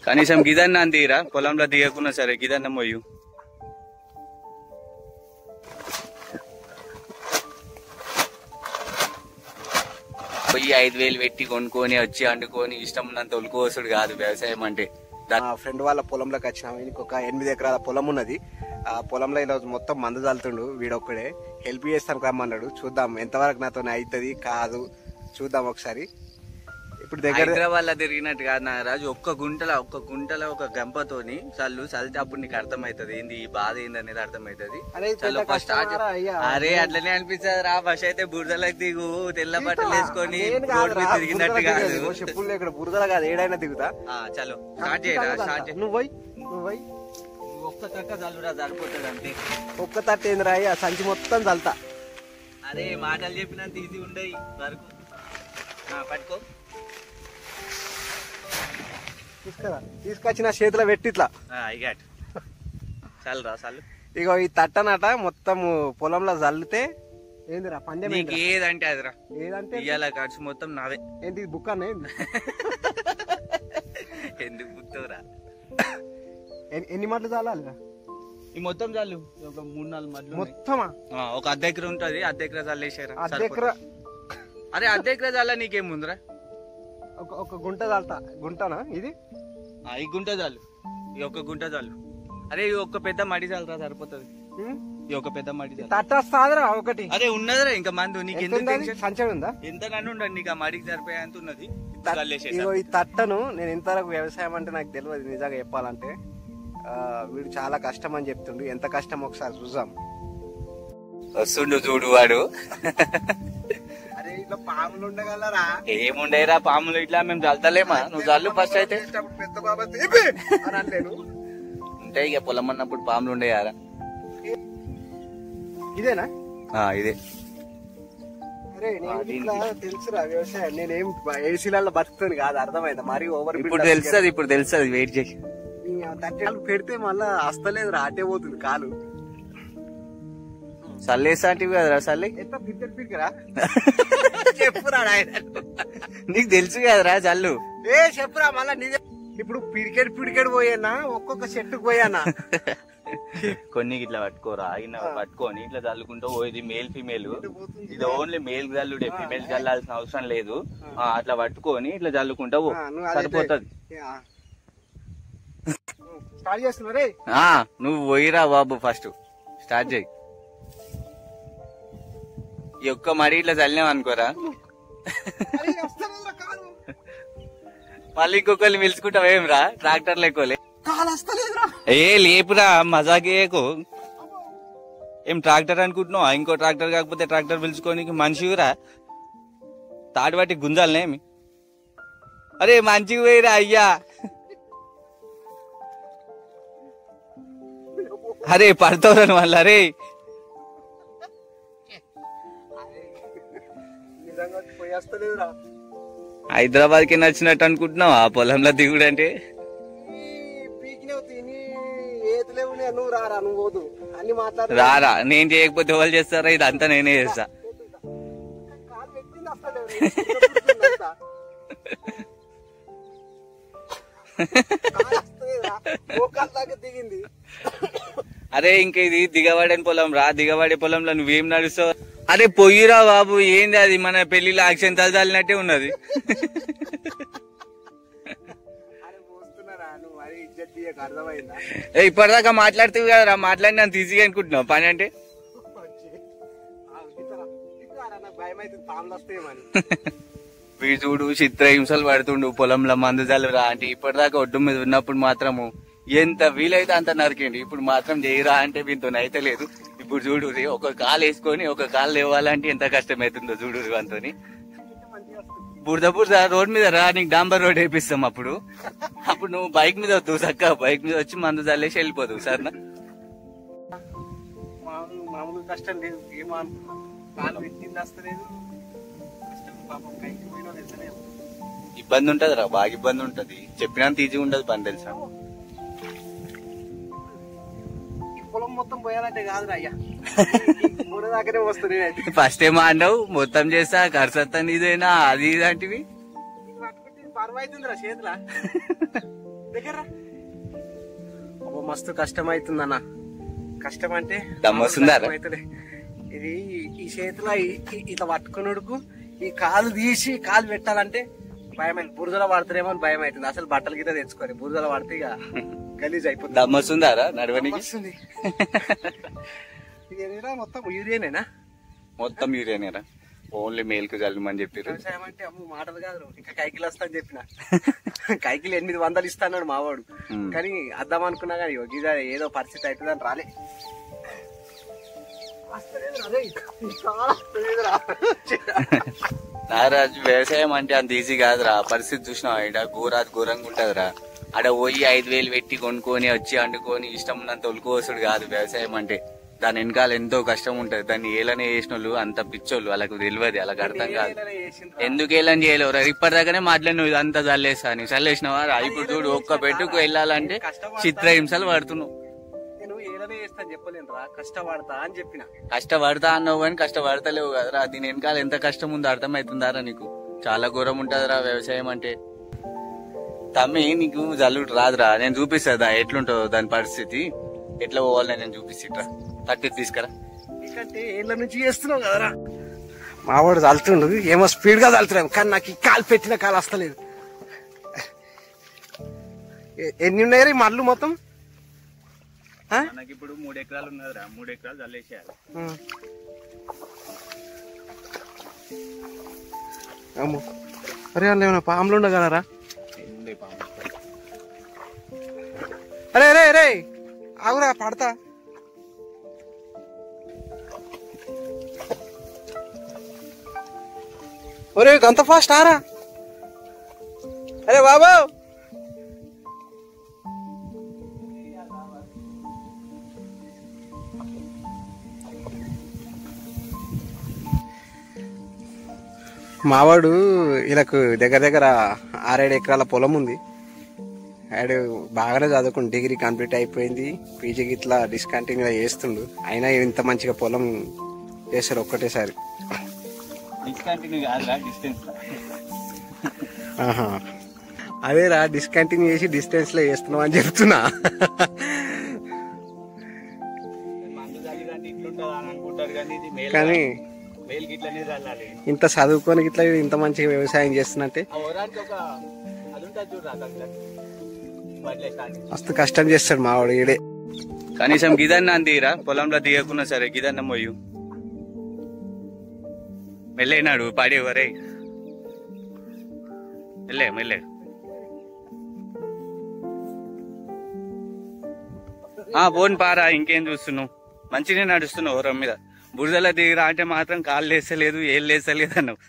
కనీసం గిదన్న తీరా పొలంలో దిగకున్నా సరే గిదన్న మొయ్యు. పోయి 5,000 పెట్టి కొనుక్కొని వచ్చి వండుకొని ఇష్టం ఉన్నంత ఉలుకోసుడు కాదు వ్యవసాయం అంటే. ఫ్రెండ్ వాళ్ళ పొలంలోకి వచ్చినాము. ఇంకొక 8 ఎకరాల పొలం ఉన్నది. ఆ పొలంలో ఈరోజు మొత్తం మందు చల్లుతుండు. వీడొక్కడే హెల్ప్ చేస్తాను రమ్మన్నాడు. చూద్దాం ఎంతవరకు నాతో అవుతుంది కాదు చూద్దాం ఒకసారి. ఇప్పుడు దగ్గర హైదరాబాద్ లో తిరిగినట్టు కాదు నాగరాజు. ఒక్క గుంటలో ఒక గంపతోని చల్లితే అప్పుడు నీకు అర్థమవుతుంది ఏంది ఈ బాధ ఏంది అనేది అర్థమవుతుంది. అరే అట్లనే అనిపిస్తుంది రా. ఫస్ట్ అయితే బురదలకు దిగు, తెల్ల బట్టలు వేసుకొని తిరిగినట్టు కాదు. చెప్పులు ఇక్కడ బురదల కాదు ఏడైనా దిగుతా. చలో స్టార్ట్ చేయరా. స్టార్ట్ చేయి. నువ్వు ఒక్క తక్క చల్లురా సరిపోతుంది అంతే. ఒక్క తట్ట ఏంది రాయి ఆ సంచి మొత్తం చల్లుతా. అరే మాటలు చెప్పినంత ఈజీ ఉండయి వరకు. పట్టుకో తీసుకొచ్చిన చేతిలో పెట్టి ఇట్లా చల్లురా చల్లు. ఇగో ఈ తట్టనట మొత్తం పొలంలో చల్లితే ఏందిరా పందెం. నీకు ఏదంటే అదిరా. ఏదంటే ఇయ్యాల ఖర్చు మొత్తం నావే. ఏంటి బుక్ అన్న ఎందుకు బుక్తోరా. ఎన్ని మట్లు చాలాలిరా ఈ మొత్తం చాలు. ఒక 3-4 మట్లు మొత్తమా. ఒక అర్ధ ఎకర ఉంటది. అర్ధ ఎకర చల్లేసారా. అరే అర్ధ ఎకర చల్ల నీకేముందిరా. ఒక గుంట చాలుతా. గుంటనా ఇది. ఈ గుంట చాలు. ఈ ఒక్క గుంట చాలు. అరే ఈ ఒక్క పెద్ద మడి చాలురా సరిపోతుంది. ఈ ఒక పెద్ద మడి తట్టరా ఒకటి. అరే ఉన్నదిరా ఇంకా మందు. నీకు ఎందుకు సంచం ఉందా. ఎంత నన్ను ఉండదు నీకు ఆ మడికి సరిపోయేంత ఉన్నది. ఈ తట్టను నేను ఇంతవరకు వ్యవసాయం అంటే నాకు తెలియదు నిజంగా చెప్పాలంటే. వీడు చాలా కష్టం అని చెప్తుండు. ఎంత కష్టం ఒకసారి చూసాం. వస్తుండు చూడు వాడు. అరే ఇట్లా పాములు ఉండగలరా. ఏముండేరా పాములు. ఇట్లా మేము చల్తలేమా. నువ్వు చల్లు ఫస్ట్ అయితే. పెద్ద బాబా ఉంటాయి ఇక పొలం అన్నప్పుడు పాములు ఉండేయారా. ఇదేనా. ఇదే. అరే తెలుసురా వ్యవసాయం. నేనేం ఏసీలలో బతుకుతాను కాదు. అర్థమైందా మరి ఓవర్. ఇప్పుడు తెలుస్తుంది వెయిట్ చేసి. పెడితే మళ్ళా వస్తలేదు అటే పోతుంది కాలు. చల్లేసాంటివి కదరా. చల్లి చెప్పురా నీకు తెలుసు కదరా చల్లు. చెప్పురా మళ్ళా నీదే. ఇప్పుడు పిడికెడు పోయానా ఒక్కొక్క చెట్టుకు పోయానా. కొన్ని ఇట్లా పట్టుకోరా. పట్టుకొని ఇట్లా చల్లుకుంటూ ఇది మేల్ ఫీమేల్. ఇది ఓన్లీ మేల్ జల్లుడే. ఫీమేల్ చల్లాల్సిన అవసరం లేదు. అట్లా పట్టుకొని ఇట్లా చల్లుకుంటా సరిపోతుంది. నువ్వు పోయిరా బాబు ఫస్ట్ స్టార్ట్ చేయి. ఈ ఒక్క మడి ఇట్లా చల్లినాం అనుకోరా. మళ్ళీ ఇంకొకరిని పిలుచుకుంటావేం రా. ట్రాక్టర్లు ఎక్కువలే. లేపురా మజాకేకు. ఏం ట్రాక్టర్ అనుకుంటున్నావు. ఇంకో ట్రాక్టర్ కాకపోతే ట్రాక్టర్ పిలుచుకోనికి మనిషిరా. తాటి బట్టి గుంజాలనేమి. అరే మంచిగా పోయిరా అయ్యా. అరే పడతావు మళ్ళీ. అరే హైదరాబాద్ కి నచ్చినట్టు అనుకుంటున్నావు ఆ పొలంలో దిగుడు అంటే. రారా. నేను చేయకపోతే ఎవరు చేస్తారా. ఇదంతా నేనే చేస్తా. అరే ఇంక ఇది దిగబడని పొలం రా. దిగబడే పొలంలో నువ్వేం నడుస్తావు. అరే పొయ్యిరా బాబు. ఏంది అది మన పెళ్లిలో యాక్షన్ తలదాలినట్టే ఉన్నది. ఇప్పటిదాకా మాట్లాడుతుంది కదరా. మాట్లాడి నన్ను ఈజీగా అనుకుంటున్నావు పని అంటే. వీడు చూడు చిత్ర హింసలు పడుతుండు పొలంలో మందు జల్లురా అంటే. ఇప్పటిదాకా ఒడ్డు మీద ఉన్నప్పుడు మాత్రము ఎంత వీలైతే అంత నరికిండి. ఇప్పుడు మాత్రం చేయరా అంటే వీంతో అయితే లేదు. ఇప్పుడు చూడు ఒక కాలు వేసుకొని ఒక కాలు లేవాలంటే ఎంత కష్టమవుతుందో చూడు. అంతో బురద రోడ్ మీద రా. నీకు డాంబర్ రోడ్ వేపిస్తాం. అప్పుడు నువ్వు బైక్ మీద వద్దు. చక్కగా బైక్ మీద వచ్చి మందు చల్లేసి వెళ్ళిపోదు సరేనా. మామూలు కష్టం లేదు. ఇబ్బంది ఉంటది రా. బాగా ఇబ్బంది ఉంటది. చెప్పినంత ఈజీ ఉండదు పని తెలుసా. పొలం మొత్తం పోయాలంటే కాదు అయ్యా. మూడు దాకానే వస్తుంది. ఫస్ట్ ఏమో అన్నావు మొత్తం చేస్తా ఖర్చు వస్తాను ఇదేనా అది ఇలాంటివి. పర్వైతుందిరా చేతుల. దగ్గర మస్తు కష్టం అవుతుందన్న. కష్టం అంటే దమ్మొస్తుందా? ఇది ఈ చేతిలో ఇట్లా పట్టుకున్నాడుకు ఈ కాలు తీసి కాలు పెట్టాలంటే భయమైంది. బురదలో పడతారేమో అని భయం అవుతుంది. అసలు బట్టలు గిట్ట తెచ్చుకోవాలి, బురదలో పడితే ఇక గలీజ్ అయిపోతుంది. దమ్మొస్తుందారా నడవనికి? వస్తుంది. ఇదేనా మొత్తం యూరియానేనా? మొత్తం యూరియానేరా, ఓన్లీ మేల్కు జల్లమని చెప్పారు. వ్యవసాయం అంటే అమ్మ మాటలు కాదు, ఇంకా కైకిలు వస్తా అని చెప్పిన. కైకిలు 800 ఇస్తాడు మావాడు. కానీ అద్దాం అనుకున్నా కానీ ఏదో పరిస్థితి అవుతుందని రాలే. నారాజు వ్యవసాయం అంటే అంత ఈజీ కాదురా. పరిస్థితి చూసినావు, ఇక్కడ ఘోరంగా ఉంటదిరా. ఆడ పోయి 5,000 పెట్టి కొనుక్కొని వచ్చి వండుకొని ఇష్టం ఉన్నంత ఉలుకోవసుడు కాదు వ్యవసాయం అంటే. దాని వెనకాల ఎంతో కష్టం ఉంటది. దాన్ని ఏలనే చేసిన వాళ్ళు అంత పిచ్చోళ్ళు, వాళ్ళకు తెలియదు, వాళ్ళకి అర్థం కాదు. ఎందుకు ఏలని చేయలేవురా? ఇప్పటిదాకానే మాట్లాడినావు ఇదంతా చల్లేసా అని. చల్లేసినవా? ఇప్పుడు చూడు, ఒక్క పెట్టుకు వెళ్ళాలంటే చిత్రహింసలు పడుతున్నావు. చెప్పలేనురా, కష్టపడతా అని చెప్పిన. కష్టపడతా అన్నావు కానీ కష్టపడతలేవు కదరా. దీని వెనకాల ఎంత కష్టం ఉందో అర్థమవుతుందారా నీకు? చాలా ఘోరం ఉంటదిరా వ్యవసాయం అంటే. తమ్మి నీకు జల్లుడు రాదురా, నేను చూపిస్తా ఎట్లుంటుందో దాని పరిస్థితి, ఎట్లా పోవాలని నేను చూపిస్తా. తట్టి తీసుకురా. ఎందుకంటే ఏళ్ళ నుంచి చేస్తున్నావు కదరా. మావాడు చల్లుతుండు, ఏమో స్పీడ్ గా చల్లుతున్నాం, కానీ నాకు ఈ కాలు పెట్టిన కాలు వస్తలేదు. ఎన్ని ఉన్నాయి మళ్ళు మొత్తం? మనకి ఇప్పుడు 3 ఎకరాలు ఉన్నదిరా, 3 ఎకరాలు చల్లేసేయాలి. అరే వాళ్ళు ఏమన్నా పాములు ఉండగలరా? అరే రే రే ఆగురా, పడతా. ఒరే గంత ఫాస్ట్ ఆరా. అరే బాబు, మావాడు వీళ్ళకు దగ్గర 6-7 ఎకరాల పొలం ఉంది. ఆడు బాగానే చదువుకుని డిగ్రీ కంప్లీట్ అయిపోయింది. పీజీకి ఇట్లా డిస్కంటిన్యూ చేస్తుండు. అయినా ఇంత మంచిగా పొలం చేస్తారు ఒక్కటేసారి. అదేరా, డిస్కంటిన్యూ చేసి డిస్టెన్స్ లో చేస్తున్నావు అని చెప్తున్నా. కానీ ఇంత చదువుకొని ఇట్లా ఇంత మంచిగా వ్యవసాయం చేస్తున్నట్టే మస్తు కష్టం చేస్తాడు మావాడు. ఈడే కనీసం గిదన్న తీరా, పొలంలో దిగకున్నా సరే గిదన్న మొయ్యు. మెల్లైనాడు పాడే వరే, మెల్లే. పోను పారా, ఇంకేం చూస్తున్నావు? మంచిగా నడుస్తున్నావు ఓరం మీద. బురదల దిగిరా అంటే మాత్రం కాళ్ళు లేసలేదు, ఏళ్ళు లేసలేదు అన్నావు.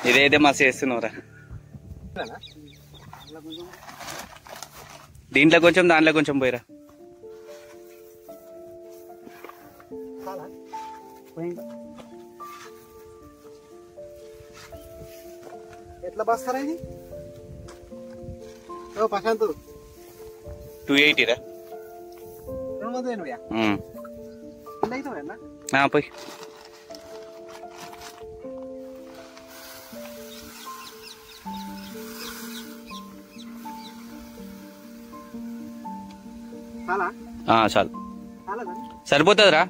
ఇదైతే మస్తు చేస్తున్నావురా. దీంట్లో కొంచెం దాంట్లో కొంచెం పోయిరా. ఎట్లా బస్తారా ఇది? ప్రశాంత్ 280 రా. 280 పోయి చాలు, సరిపోతుందిరా.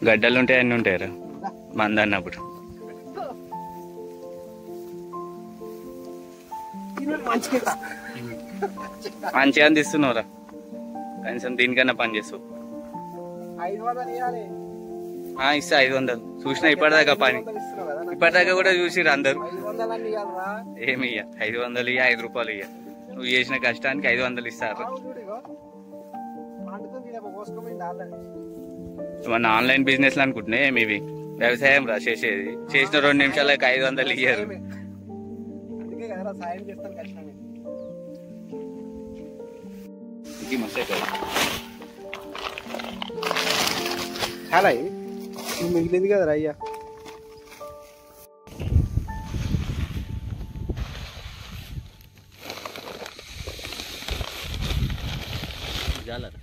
గడ్డలుంటాయి, అన్నీ ఉంటాయిరా మంద అన్నప్పుడు. మంచిగా అందిస్తున్నావురా, కనీసం దీనికన్నా పని చేస్తావు. ఇస్తా 500 చూసినా ఇప్పటిదాకా పని. ఇప్పటిదాకా కూడా చూసిరు అందరు. ఏమి ఇయ్య, 500 ఇయ్య, 5 రూపాయలు ఇయ్య. నువ్వు చేసిన కష్టానికి 500 ఇస్తారు. మన ఆన్లైన్ బిజినెస్ అనుకుంటున్నా ఏమి వ్యవసాయం రా చేసేది. చేసిన 2 నిమిషాలకు 500 ఇయ్యారు. చాలా మిగిలింది కదరా అయ్యా. జాలరా